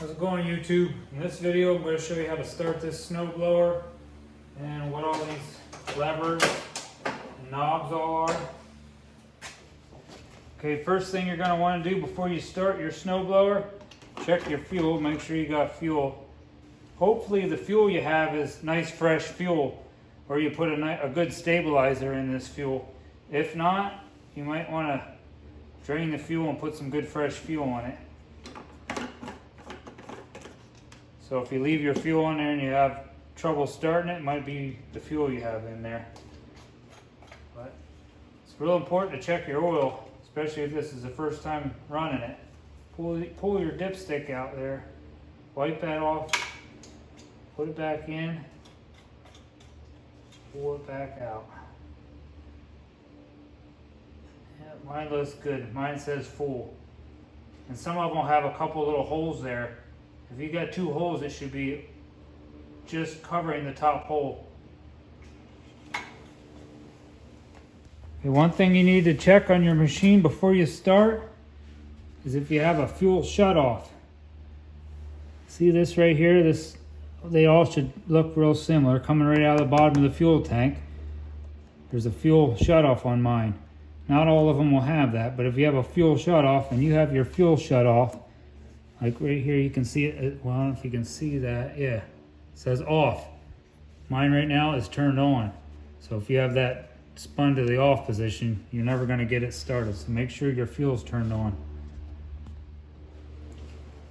How's it going, YouTube? In this video, I'm going to show you how to start this snowblower and what all these levers and knobs all are. Okay, first thing you're going to want to do before you start your snowblower, check your fuel, make sure you got fuel. Hopefully the fuel you have is nice fresh fuel, or you put a good stabilizer in this fuel. If not, you might want to drain the fuel and put some good fresh fuel on it. So if you leave your fuel in there and you have trouble starting it, it might be the fuel you have in there. But it's real important to check your oil, especially if this is the first time running it. Pull your dipstick out there, wipe that off, put it back in, pull it back out. Yeah, mine looks good. Mine says full. And some of them will have a couple little holes there. If you got two holes, it should be just covering the top hole. Okay, one thing you need to check on your machine before you start is if you have a fuel shutoff. See this right here? They all should look real similar, coming right out of the bottom of the fuel tank. There's a fuel shutoff on mine. Not all of them will have that, but if you have a fuel shutoff and you have your fuel shut off, like right here, you can see it. Well, I don't know if you can see that. Yeah, it says off. Mine right now is turned on. So if you have that spun to the off position, you're never going to get it started. So make sure your fuel's turned on.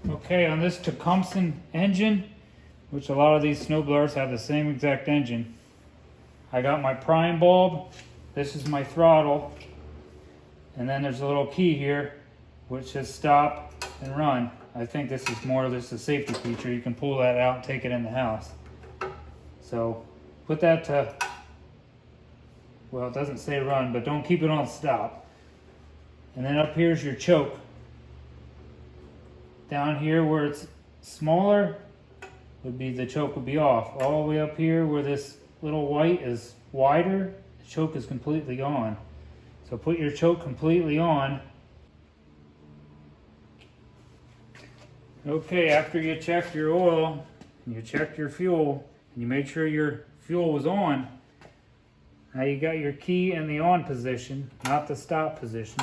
Okay, on this Tecumseh engine, which a lot of these snowblowers have the same exact engine, I got my prime bulb. This is my throttle. And then there's a little key here, which says stop and run. I think this is more just a safety feature. You can pull that out and take it in the house. So put that to, well, it doesn't say run, but don't keep it on stop. And then up here's your choke. Down here where it's smaller would be, the choke would be off. All the way up here where this little white is wider, the choke is completely on. So put your choke completely on. Okay, after you checked your oil, and you checked your fuel, and you made sure your fuel was on, now you got your key in the on position, not the stop position.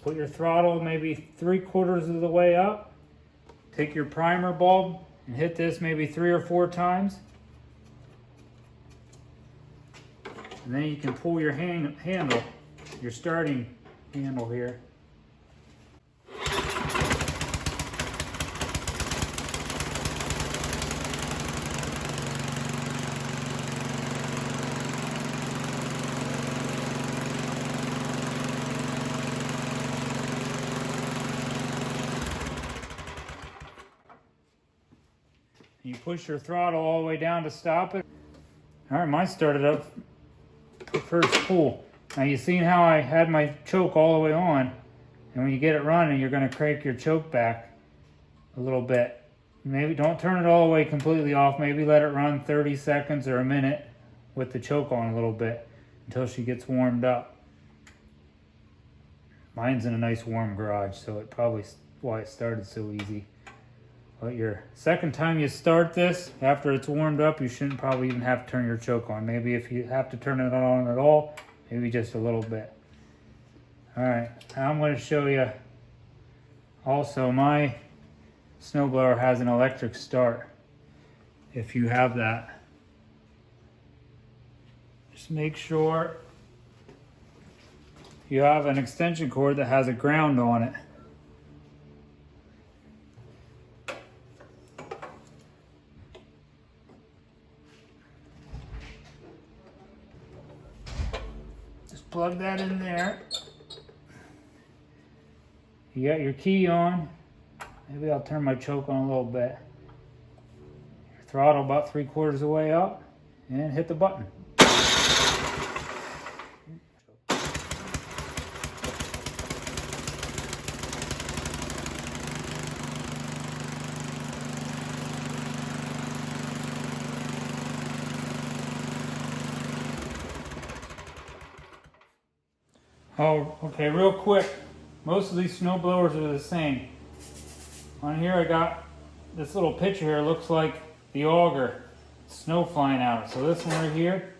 Put your throttle maybe 3/4 of the way up. Take your primer bulb and hit this maybe 3 or 4 times. And then you can pull your handle, your starting handle here. You push your throttle all the way down to stop it. All right, mine started up the first pull. Now you seen how I had my choke all the way on, and when you get it running, you're going to crank your choke back a little bit. Maybe don't turn it all the way completely off. Maybe let it run 30 seconds or a minute with the choke on a little bit until she gets warmed up. Mine's in a nice warm garage, so it probably why it started so easy. But your second time you start this, after it's warmed up, you shouldn't probably even have to turn your choke on. Maybe if you have to turn it on at all, maybe just a little bit. All right, now I'm going to show you. Also, my snowblower has an electric start. If you have that, just make sure you have an extension cord that has a ground on it. Plug that in there. You got your key on. Maybe I'll turn my choke on a little bit. Your throttle about 3/4 of the way up, and hit the button. Oh, okay, real quick. Most of these snow blowers are the same. On here I got this little picture here, looks like the auger, snow flying out. So this one right here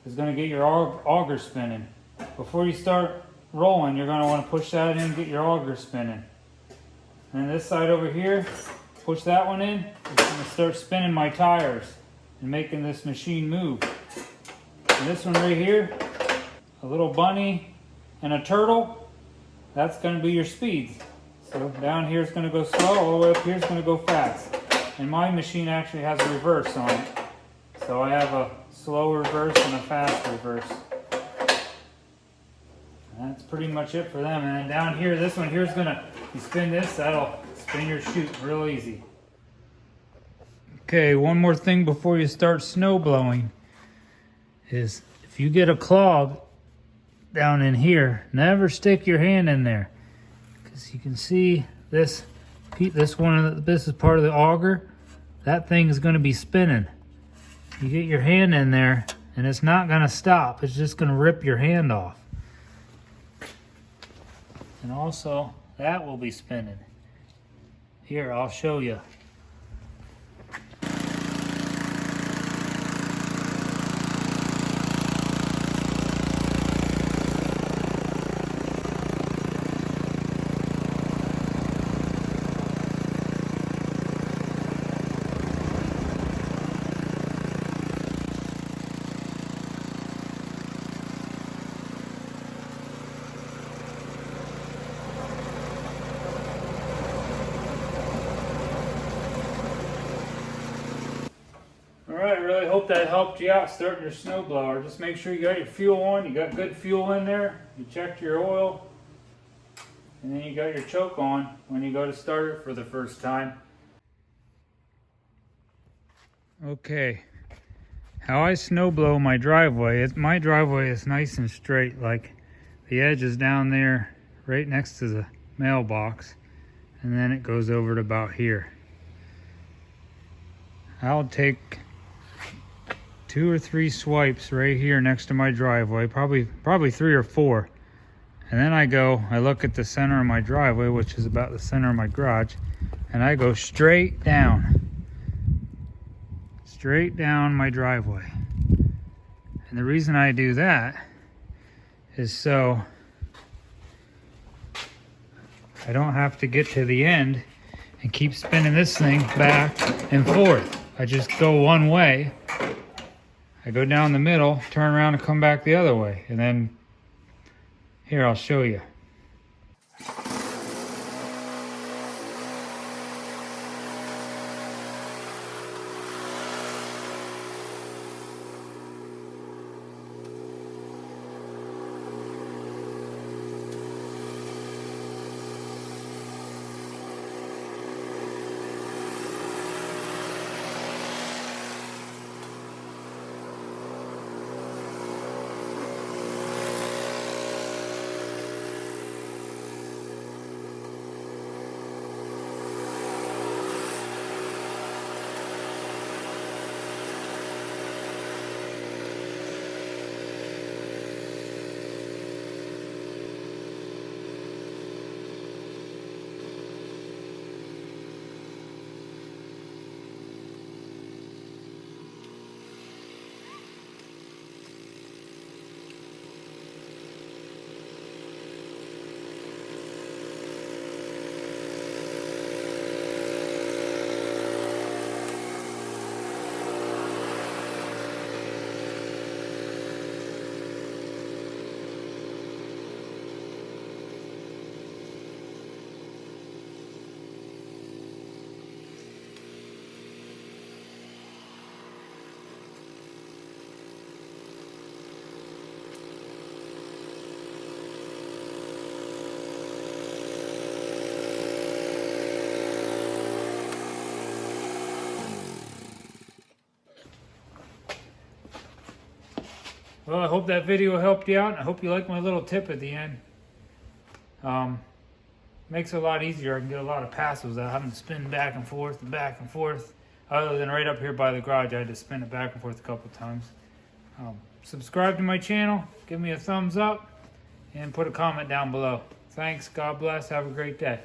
is going to get your auger spinning. Before you start rolling, you're going to want to push that in and get your auger spinning. And this side over here, push that one in, it's going to start spinning my tires and making this machine move. And this one right here, a little bunny and a turtle, that's going to be your speeds. So down here is going to go slow, all the way up here is going to go fast. And my machine actually has a reverse on it. So I have a slow reverse and a fast reverse. And that's pretty much it for them. And then down here, this one here is going to, you spin this, that'll spin your chute real easy. Okay, one more thing before you start snow blowing is if you get a clog down in here, never stick your hand in there. Because you can see this one, this is part of the auger. That thing is going to be spinning. You get your hand in there and it's not going to stop. It's just going to rip your hand off. And also that will be spinning. Here, I'll show you. Alright, I really hope that helped you out starting your snowblower. Just make sure you got your fuel on, you got good fuel in there, you checked your oil, and then you got your choke on when you go to start it for the first time. Okay, how I snowblow my driveway, my driveway is nice and straight, like the edge is down there right next to the mailbox, and then it goes over to about here. I'll take 2 or 3 swipes right here next to my driveway, probably 3 or 4. And then I look at the center of my driveway, which is about the center of my garage, and I go straight down my driveway. And the reason I do that is so I don't have to get to the end and keep spinning this thing back and forth. I just go one way. I go down the middle, turn around and come back the other way. And then, here, I'll show you. Well, I hope that video helped you out. I hope you like my little tip at the end. Makes it a lot easier. I can get a lot of passes without having to spin back and forth and back and forth. Other than right up here by the garage, I had to spin it back and forth a couple times. Subscribe to my channel, give me a thumbs up, and put a comment down below. Thanks, God bless, have a great day.